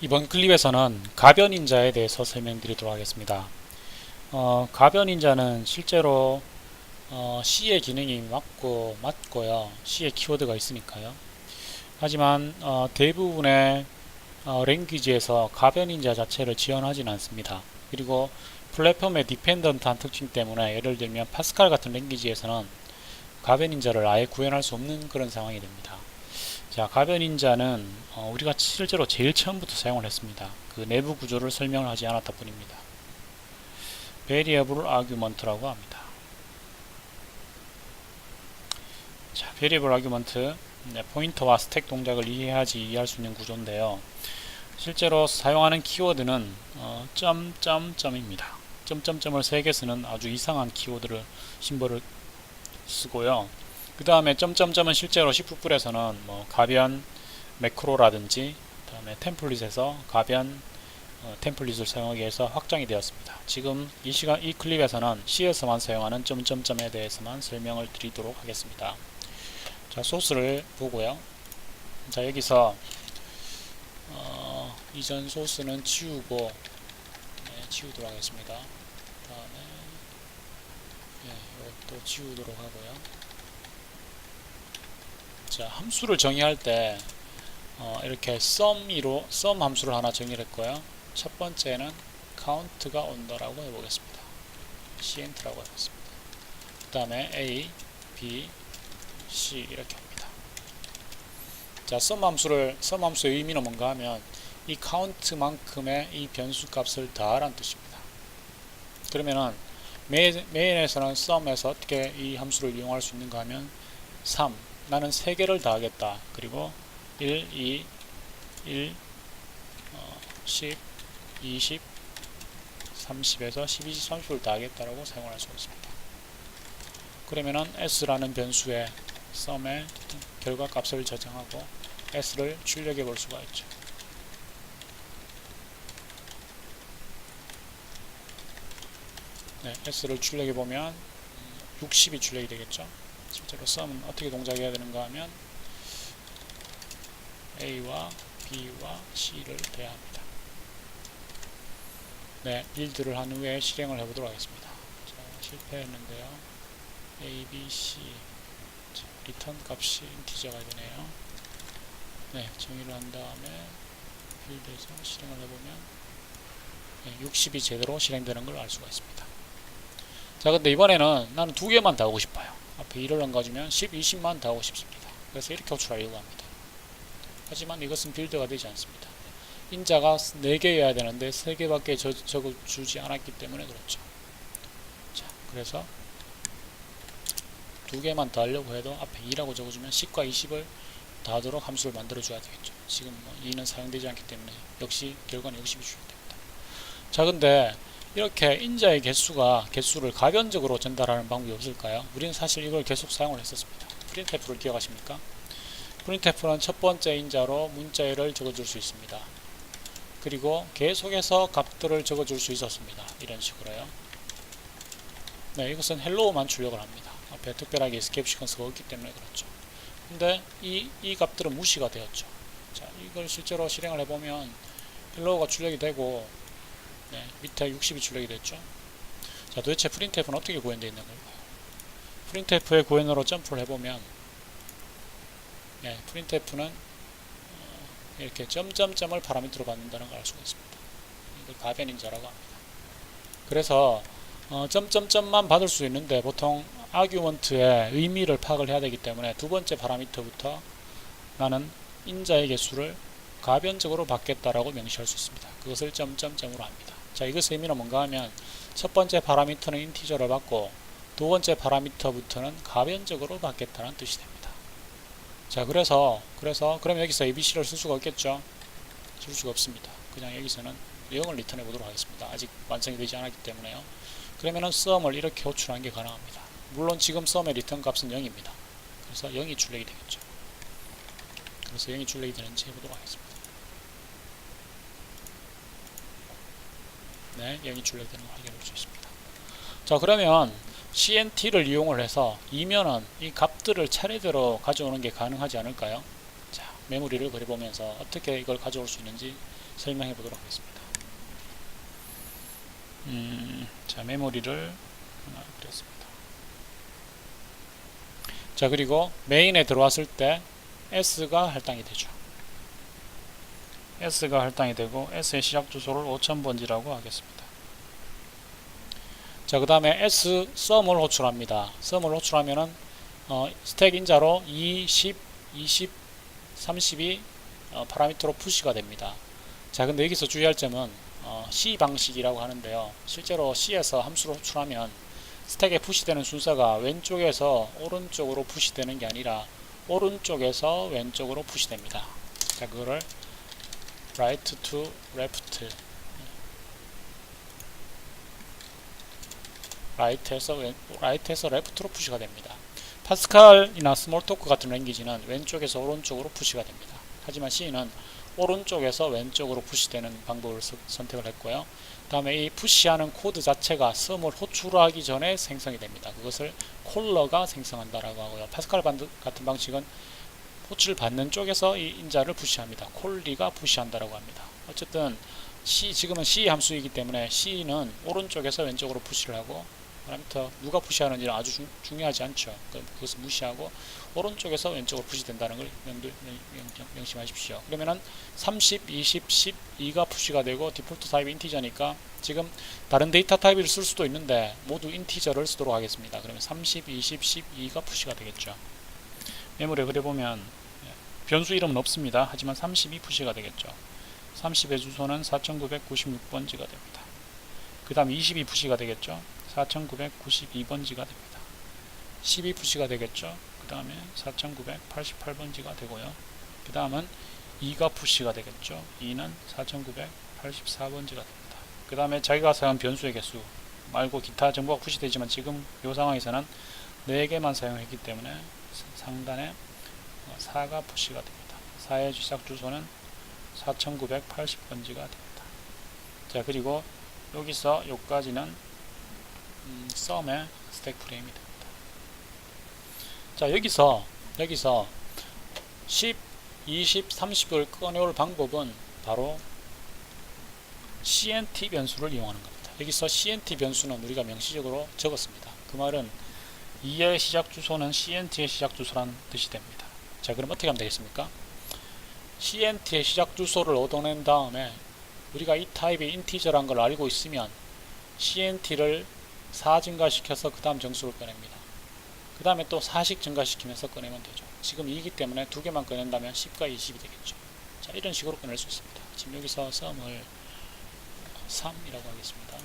이번 클립에서는 가변인자에 대해서 설명드리도록 하겠습니다. 가변인자는 실제로 C의 기능이 맞고요. C의 키워드가 있으니까요. 하지만 대부분의 랭귀지에서 가변인자 자체를 지원하지는 않습니다. 그리고 플랫폼의 디펜던트한 특징 때문에 예를 들면 파스칼 같은 랭귀지에서는 가변인자를 아예 구현할 수 없는 그런 상황이 됩니다. 자, 가변인자는 우리가 실제로 제일 처음부터 사용을 했습니다. 그 내부 구조를 설명을 하지 않았다 뿐입니다. Variable Argument라고 합니다. 자, Variable Argument, 포인터와 스택 동작을 이해해야지 이해할 수 있는 구조인데요. 실제로 사용하는 키워드는 점점점입니다. 점점점을 3개 쓰는 아주 이상한 키워드를 심벌을 쓰고요. 그 다음에 점점점은 실제로 C++에서는 가변 매크로라든지 그 다음에 템플릿에서 가변 템플릿을 사용하기 위해서 확장이 되었습니다. 지금 이 클립에서는 C에서만 사용하는 점점점에 대해서만 설명을 드리도록 하겠습니다. 자, 소스를 보고요. 자, 여기서 이전 소스는 지우고 지우도록 하겠습니다. 그 다음에 이것도 지우도록 하고요. 자, 함수를 정의할 때 이렇게 sum 함수를 하나 정의를 했고요. 첫 번째는 count가 온다라고 해보겠습니다. cent라고 해봤습니다. 그 다음에 a, b, c 이렇게 합니다. 자, sum 함수의 의미는 뭔가 하면 이 count만큼의 이 변수 값을 더하라는 뜻입니다. 그러면은 메인에서는 sum에서 어떻게 이 함수를 이용할 수 있는가 하면 3, 나는 3개를 더하겠다. 그리고 1, 2, 1, 10, 20, 30에서 12, 30을 더하겠다라고 사용을 할 수 있습니다. 그러면은 s라는 변수의 sum의 결과값을 저장하고 s를 출력해 볼 수가 있죠. 네, s를 출력해 보면 60이 출력이 되겠죠. 실제로 sum은 어떻게 동작해야 되는가 하면 a와 b와 c를 돼야 합니다. 네, 빌드를 한 후에 실행을 해보도록 하겠습니다. 자, 실패했는데요. a, b, c 자, 리턴 값이 인티저가 되네요. 네, 정의를 한 다음에 빌드에서 실행을 해보면 60이 제대로 실행되는 걸 알 수가 있습니다. 자, 근데 이번에는 나는 2개만 더 하고 싶어요. 앞에 1을 안 가지면 10, 20만 더 하고 싶습니다. 그래서 이렇게 호출하려고 합니다. 하지만 이것은 빌드가 되지 않습니다. 인자가 4개여야 되는데 3개밖에 적어주지 않았기 때문에 그렇죠. 자, 그래서 2개만 더 하려고 해도 앞에 2라고 적어주면 10과 20을 더하도록 함수를 만들어줘야 되겠죠. 지금 2는 사용되지 않기 때문에 역시 결과는 60이 출력됩니다. 자, 근데 이렇게 인자의 개수를 가변적으로 전달하는 방법이 없을까요? 우리는 사실 이걸 계속 사용을 했었습니다. printf를 기억하십니까? printf는 첫 번째 인자로 문자를 적어줄 수 있습니다. 그리고 계속해서 값들을 적어줄 수 있었습니다. 이런 식으로요. 네, 이것은 헬로우만 출력을 합니다. 앞에 특별하게 escape 시퀀스가 없기 때문에 그렇죠. 근데 이 값들은 무시가 되었죠. 자, 이걸 실제로 실행을 해보면 헬로우가 출력이 되고 네, 밑에 60이 출력이 됐죠. 자, 도대체 printf는 어떻게 구현되어 있는 걸까요? printf의 구현으로 점프를 해보면 네, printf는 이렇게 점점점을 파라미터로 받는다는 걸 알 수가 있습니다. 이걸 가변인자라고 합니다. 그래서 점점점만 받을 수 있는데 보통 아규먼트의 의미를 파악을 해야 되기 때문에 두 번째 파라미터부터 나는 인자의 개수를 가변적으로 받겠다라고 명시할 수 있습니다. 그것을 점점점으로 합니다. 자, 이것의 의미는 뭔가 하면 첫 번째 파라미터는 인티저를 받고 두 번째 파라미터부터는 가변적으로 받겠다는 뜻이 됩니다. 자, 그러면 여기서 ABC를 쓸 수가 없겠죠? 쓸 수가 없습니다. 그냥 여기서는 0을 리턴해 보도록 하겠습니다. 아직 완성이 되지 않았기 때문에요. 그러면은 sum을 이렇게 호출하는 게 가능합니다. 물론 지금 sum의 리턴 값은 0입니다. 그래서 0이 출력이 되겠죠. 그래서 0이 출력이 되는지 해보도록 하겠습니다. 네, 0이 출력되는 걸 확인해 볼 수 있습니다. 자, 그러면 CNT를 이용을 해서 이면은 이 값들을 차례대로 가져오는 게 가능하지 않을까요? 자, 메모리를 그려보면서 어떻게 이걸 가져올 수 있는지 설명해 보도록 하겠습니다. 자, 메모리를 하나 그렸습니다. 자, 그리고 메인에 들어왔을 때 S가 할당이 되죠. S가 할당이 되고 S의 시작 주소를 5000번지라고 하겠습니다. 자, 그 다음에 S 썸을 호출합니다. 썸을 호출하면은 스택 인자로 2, 10, 20, 30이 파라미터로 푸시가 됩니다. 자, 근데 여기서 주의할 점은 C 방식이라고 하는데요. 실제로 C에서 함수를 호출하면 스택에 푸시되는 순서가 왼쪽에서 오른쪽으로 푸시되는 게 아니라 오른쪽에서 왼쪽으로 푸시됩니다. 자, 그거를 right to left, right에서 left로 푸시가 됩니다. 파스칼이나 스몰토크 같은 랭귀지는 왼쪽에서 오른쪽으로 푸시가 됩니다. 하지만 C는 오른쪽에서 왼쪽으로 푸시되는 방법을 선택을 했고요. 그 다음에 이 푸시하는 코드 자체가 썸을 호출하기 전에 생성이 됩니다. 그것을 콜러가 생성한다라고 하고요. 파스칼 같은 방식은 호출 받는 쪽에서 이 인자를 푸시합니다. 콜리가 푸시한다라고 합니다. 어쨌든 지금은 C 함수이기 때문에 C는 오른쪽에서 왼쪽으로 푸시를 하고 파라미터 누가 푸시하는지는 아주 중요하지 않죠. 그것을 무시하고 오른쪽에서 왼쪽으로 푸시된다는 걸 명심하십시오. 그러면은 30, 20, 12가 푸시가 되고 디폴트 타입이 인티저니까 지금 다른 데이터 타입을 쓸 수도 있는데 모두 인티저를 쓰도록 하겠습니다. 그러면 30, 20, 12가 푸시가 되겠죠. 메모리에 그려보면 변수 이름은 없습니다. 하지만 32 푸시가 되겠죠. 30의 주소는 4996번지가 됩니다. 그 다음 22 푸시가 되겠죠. 4992번지가 됩니다. 12 푸시가 되겠죠. 그 다음에 4988번지가 되고요. 그 다음은 2가 푸시가 되겠죠. 2는 4984번지가 됩니다. 그 다음에 자기가 사용한 변수의 개수 말고 기타 정보가 푸시되지만 지금 이 상황에서는 4개만 사용했기 때문에 상단에 4가 푸시가 됩니다. 4의 시작 주소는 4980번지가 됩니다. 자, 그리고 여기서 여기까지는 썸의 스택 프레임이 됩니다. 자, 여기서 10, 20, 30을 꺼내올 방법은 바로 CNT 변수를 이용하는 겁니다. 여기서 CNT 변수는 우리가 명시적으로 적었습니다. 그 말은 2의 시작 주소는 CNT의 시작 주소라는 뜻이 됩니다. 자, 그럼 어떻게 하면 되겠습니까? CNT의 시작 주소를 얻어낸 다음에 우리가 이 타입이 인티저란 걸 알고 있으면 CNT를 4 증가시켜서 그 다음 정수를 꺼냅니다. 그 다음에 또 4씩 증가시키면서 꺼내면 되죠. 지금 2이기 때문에 2개만 꺼낸다면 10과 20이 되겠죠. 자, 이런 식으로 꺼낼 수 있습니다. 지금 여기서 썸을 3이라고 하겠습니다.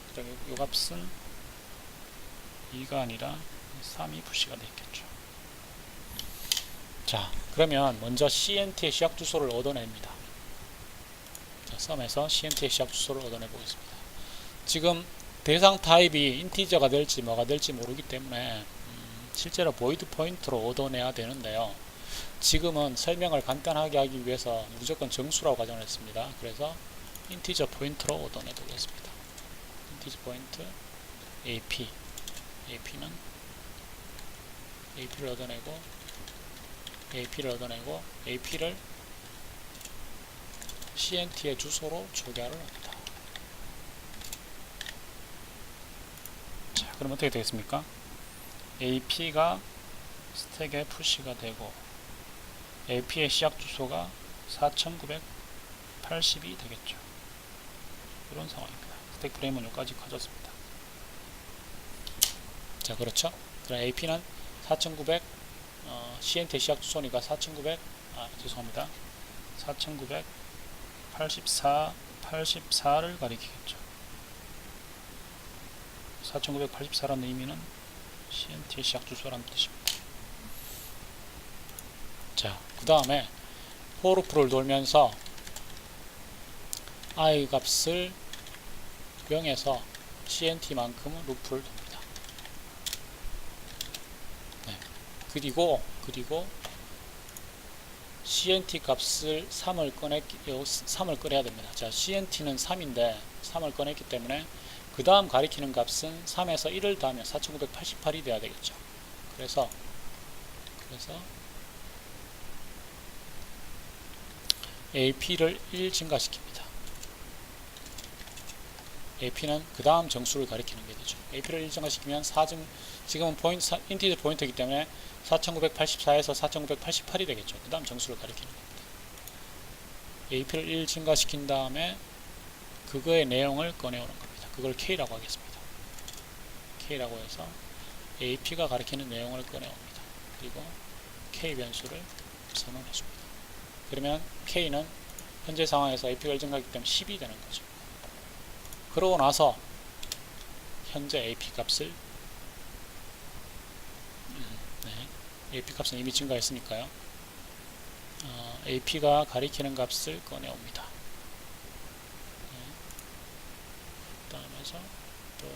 그 다음에 이 값은 2가 아니라 3이 푸시가 되겠죠. 자, 그러면 먼저 CNT의 시작 주소를 얻어냅니다. 자, 썸에서 CNT의 시작 주소를 얻어내 보겠습니다. 지금 대상 타입이 인티저가 될지 뭐가 될지 모르기 때문에 실제로 보이드 포인트로 얻어내야 되는데요. 지금은 설명을 간단하게 하기 위해서 무조건 정수라고 가정을 했습니다. 그래서 인티저 포인트로 얻어내 보겠습니다. 인티저 포인트 AP는 AP를 얻어내고 AP를 CNT의 주소로 초기화를 합니다. 자, 그럼 어떻게 되겠습니까? AP가 스택에 푸시가 되고 AP의 시작 주소가 4980이 되겠죠. 이런 상황입니다. 스택 프레임은 여기까지 커졌습니다. 자, 그렇죠? 그럼 AP는 4900 CNT 시작 주소니까 4984를 가리키겠죠. 4984라는 의미는 CNT 시작 주소라는 뜻입니다. 자, 그 다음에 for 루프를 돌면서 i 값을 0에서 CNT만큼은 루프를 돕니다. 네. 그리고 CNT 값을 3을 꺼내야 됩니다. 자, CNT는 3인데 3을 꺼냈기 때문에 그 다음 가리키는 값은 3에서 1을 더하면 4988이 돼야 되겠죠. 그래서 AP를 1 증가시킵니다. AP는 그 다음 정수를 가리키는 게 되죠. AP를 1 증가시키면 4증, 지금은 인티저 포인트이기 때문에 4984에서 4988이 되겠죠. 그 다음 정수를 가리키는 겁니다. AP를 1 증가시킨 다음에 그거의 내용을 꺼내오는 겁니다. 그걸 K라고 하겠습니다. K라고 해서 AP가 가리키는 내용을 꺼내옵니다. 그리고 K 변수를 선언해줍니다. 그러면 K는 현재 상황에서 AP가 1 증가하기 때문에 10이 되는 거죠. 그러고 나서 현재 AP 값을 AP 값은 이미 증가했으니까요. AP가 가리키는 값을 꺼내옵니다. 그 다음에서 또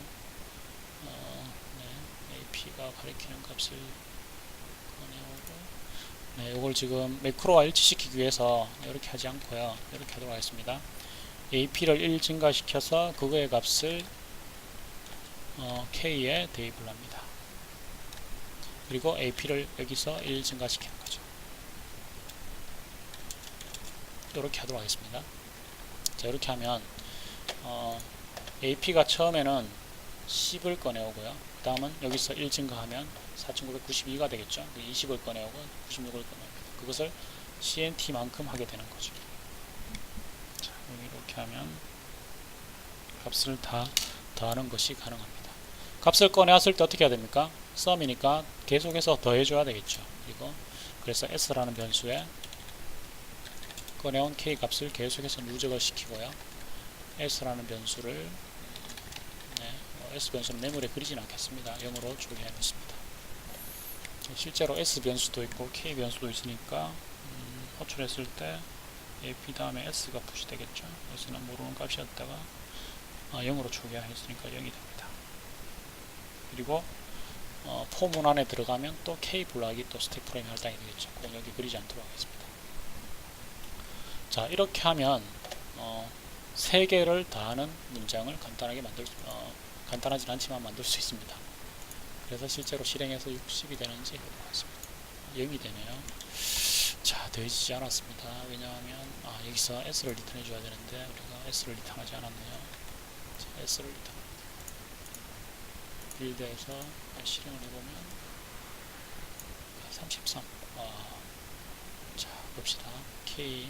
AP가 가리키는 값을 꺼내오고 이걸 지금 매크로와 일치시키기 위해서 이렇게 하지 않고요. 이렇게 하도록 하겠습니다. AP를 1 증가시켜서 그거의 값을 K에 대입을 합니다. 그리고 AP를 여기서 1 증가시키는 거죠. 이렇게 하도록 하겠습니다. 자, 이렇게 하면 AP가 처음에는 10을 꺼내오고요. 그 다음은 여기서 1 증가하면 4992가 되겠죠. 20을 꺼내오고 96을 꺼내옵니다. 그것을 CNT만큼 하게 되는 거죠. 자, 이렇게 하면 값을 다 더하는 것이 가능합니다. 값을 꺼내왔을 때 어떻게 해야 됩니까? 썸이니까 계속해서 더해줘야 되겠죠. 그래서 S라는 변수에 꺼내온 K 값을 계속해서 누적을 시키고요. S라는 변수를 S 변수는 메모리에 그리진 않겠습니다. 0으로 조회해 놓습니다. 실제로 S 변수도 있고 K 변수도 있으니까 호출했을 때 AP 다음에 S가 푸시되겠죠. S는 모르는 값이었다가 0으로 초기화했으니까 0이 됩니다. 그리고 포문 안에 들어가면 또 K 블락이 또 스택 프레임 할당이 되겠죠. 그건 여기 그리지 않도록 하겠습니다. 자, 이렇게 하면 3개를 더하는 문장을 간단하게 간단하진 않지만 만들 수 있습니다. 그래서 실제로 실행해서 60이 되는지 해보도록 하겠습니다. 0이 되네요. 자, 더해지지 않았습니다. 왜냐하면 여기서 S를 리턴해 줘야 되는데 우리가 S를 리턴하지 않았네요. 자, S를 리턴합니다. 빌드에서 실행을 해보면 33. 자, 봅시다. K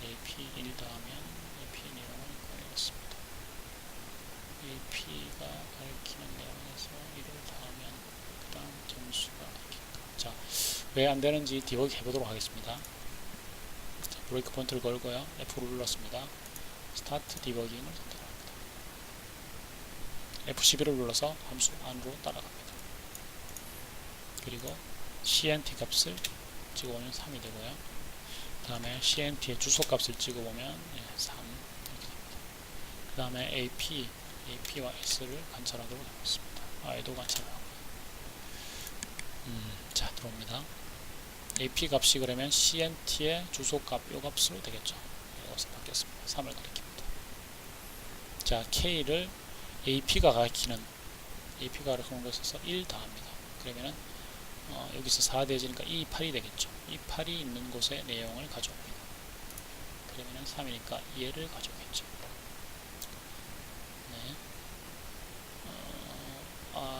AP 1 더하면 AP 내용을 꺼내겠습니다. AP가 가리키는 내용에서 1을 더하면 그 다음 점수가 자, 왜 안되는지 디버그 해보도록 하겠습니다. 자, 브레이크 포인트를 걸고요. F를 눌렀습니다. 스타트 디버깅을 선택합니다. F11을 눌러서 함수 안으로 따라갑니다. 그리고 CNT 값을 찍어보면 3이 되고요. 그 다음에 CNT의 주소값을 찍어보면 3 이렇게 됩니다. 그 다음에 AP와 S를 관찰하도록 하겠습니다. 얘도 관찰하고 자, 들어옵니다. AP 값이 그러면 CNT의 주소값 요 값으로 되겠죠. 여기서 바뀌었습니다. 3을 가리킵니다. 자, K를 AP가 가리키는 것에서 1 더합니다. 그러면은 여기서 4 대지니까 2, 8이 되겠죠. 이 8이 있는 곳의 내용을 가져옵니다. 그러면은 3이니까 얘를 가져오겠죠. 네.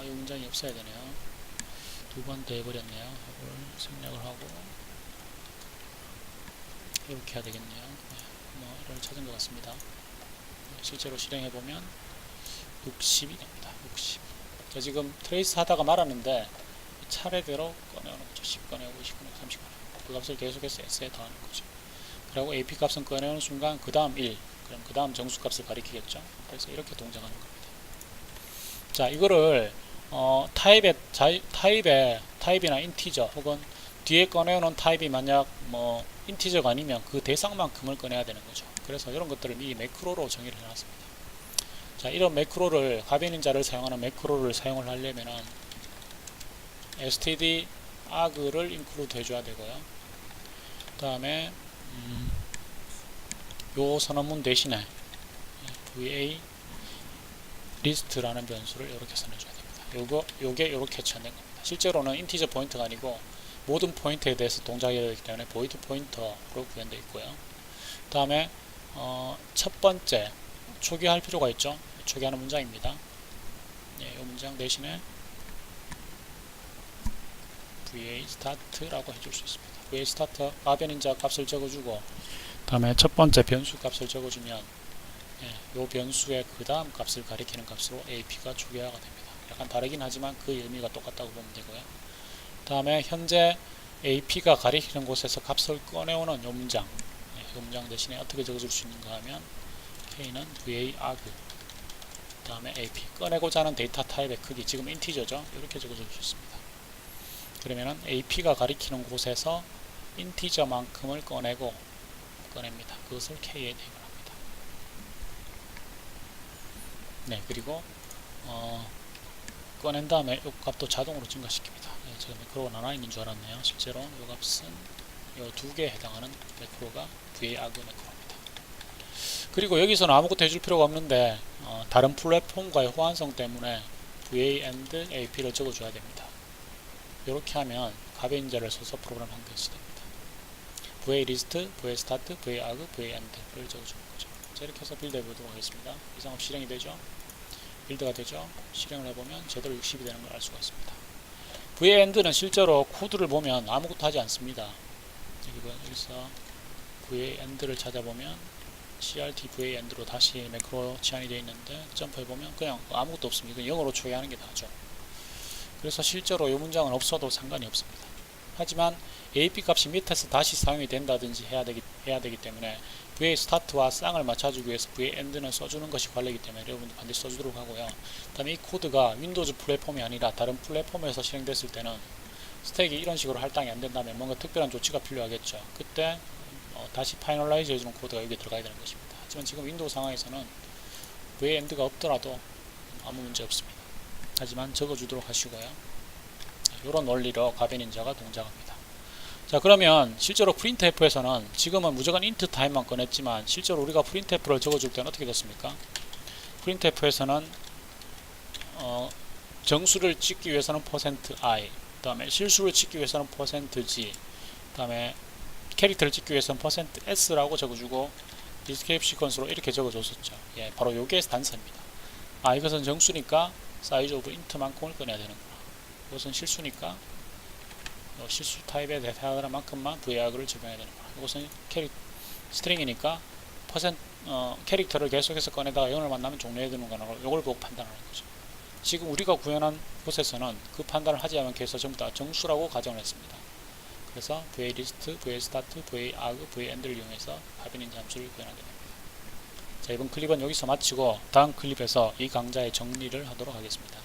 이 문장이 없어야 되네요. 두 번 더 해버렸네요. 이걸 생략을 하고 이렇게 해야 되겠네요. 이를 찾은 것 같습니다. 실제로 실행해보면 60이 됩니다. 60. 자, 지금 트레이스 하다가 말았는데 차례대로 꺼내오는 거죠. 10 꺼내오고 20 꺼내오고 30 꺼내오고 그 값을 계속해서 S에 더하는 거죠. 그리고 AP 값은 꺼내오는 순간 그 다음 1, 그럼 그 다음 정수 값을 가리키겠죠. 그래서 이렇게 동작하는 겁니다. 자, 이거를 타입이나 인티저 혹은 뒤에 꺼내오는 타입이 만약 인티저가 아니면 그 대상만큼을 꺼내야 되는 거죠. 그래서 이런 것들을 미리 매크로로 정의를 해놨습니다. 자, 이런 매크로를 가변인자를 사용하는 매크로를 사용을 하려면은 std arg를 인클루드 해줘야 되고요. 그 다음에 요 선언문 대신에 va list라는 변수를 이렇게 선해줘야 됩니다. 요게 이렇게 해체된 겁니다. 실제로는 인티저 포인터가 아니고 모든 포인터에 대해서 동작이 되기 때문에 void 포인터로 구현되어 있고요. 다음에 첫 번째 초기화할 필요가 있죠. 초기화하는 문장입니다. 이 문장 대신에 va start라고 해줄 수 있습니다. va start 가변인자 값을 적어주고, 다음에 첫 번째 변수 값을 적어주면 이 변수의 그 다음 값을 가리키는 값으로 ap가 초기화가 됩니다. 약간 다르긴 하지만 그 의미가 똑같다고 보면 되고요. 다음에 현재 ap가 가리키는 곳에서 값을 꺼내오는 이 문장, 이 문장 대신에 어떻게 적어줄 수 있는가 하면 k는 va arg, 다음에 ap 꺼내고자 하는 데이터 타입의 크기, 지금 인티저죠. 이렇게 적어줄 수 있습니다. 그러면은 ap가 가리키는 곳에서 인티저만큼을 꺼냅니다. 그것을 k에 대입을 합니다. 네, 그리고 꺼낸 다음에 이 값도 자동으로 증가시킵니다. 제가 매크로가 나눠 있는 줄 알았네요. 실제로 이 값은 이 두 개에 해당하는 매크로가 va arg 매크로입니다. 그리고 여기서는 아무것도 해줄 필요가 없는데 다른 플랫폼과의 호환성 때문에 va and ap를 적어줘야 됩니다. 이렇게 하면 가변인자를 써서 프로그램 한 것이 됩니다. va list, va start, va arg, va end를 적어주는 거죠. 자, 이렇게 해서 빌드 해보도록 하겠습니다. 이상 없이 실행이 되죠. 빌드가 되죠. 실행을 해보면 제대로 60이 되는 걸 알 수가 있습니다. va end는 실제로 코드를 보면 아무것도 하지 않습니다. 여기서 va end를 찾아보면 crt va end로 다시 매크로 치환이 되어 있는데 점프해보면 그냥 아무것도 없습니다. 이건 영어로 초기화하는 게 나죠. 그래서 실제로 이 문장은 없어도 상관이 없습니다. 하지만 AP 값이 밑에서 다시 사용이 된다든지 해야 되기 때문에 VA 스타트와 쌍을 맞춰주기 위해서 VA end는 써주는 것이 관리이기 때문에 여러분들 반드시 써주도록 하고요. 그 다음에 이 코드가 윈도우즈 플랫폼이 아니라 다른 플랫폼에서 실행됐을 때는 스택이 이런 식으로 할당이 안 된다면 뭔가 특별한 조치가 필요하겠죠. 그때 다시 파이널라이즈 해주는 코드가 여기에 들어가야 되는 것입니다. 하지만 지금 윈도우 상황에서는 VA end가 없더라도 아무 문제 없습니다. 하지만 적어주도록 하시고요. 이런 원리로 가변인자가 동작합니다. 자, 그러면 실제로 printf에서는 지금은 무조건 int 타입만 꺼냈지만 실제로 우리가 printf를 적어줄 때는 어떻게 됐습니까? printf에서는 정수를 찍기 위해서는 %i, 그 다음에 실수를 찍기 위해서는 %g, 그 다음에 캐릭터를 찍기 위해서는 %s라고 적어주고 escape 시퀀스로 이렇게 적어줬었죠. 예, 바로 요게 단서입니다. 이것은 정수니까 size of int만큼을 꺼내야 되는구나. 이것은 실수니까 실수 타입에 해당하는 만큼만 VAR을 적용해야 되는구나. 이것은 스트링이니까 캐릭터를 계속해서 꺼내다가 0을 만나면 종료해야 되는구나. 이걸 보고 판단하는 거죠. 지금 우리가 구현한 곳에서는 그 판단을 하지 않기 위해서 전부 다 정수라고 가정을 했습니다. 그래서 VA list, VA start, VA arg, VA end를 이용해서 가변인자 함수를 구현하게 됩니다. 자, 이번 클립은 여기서 마치고 다음 클립에서 이 강좌의 정리를 하도록 하겠습니다.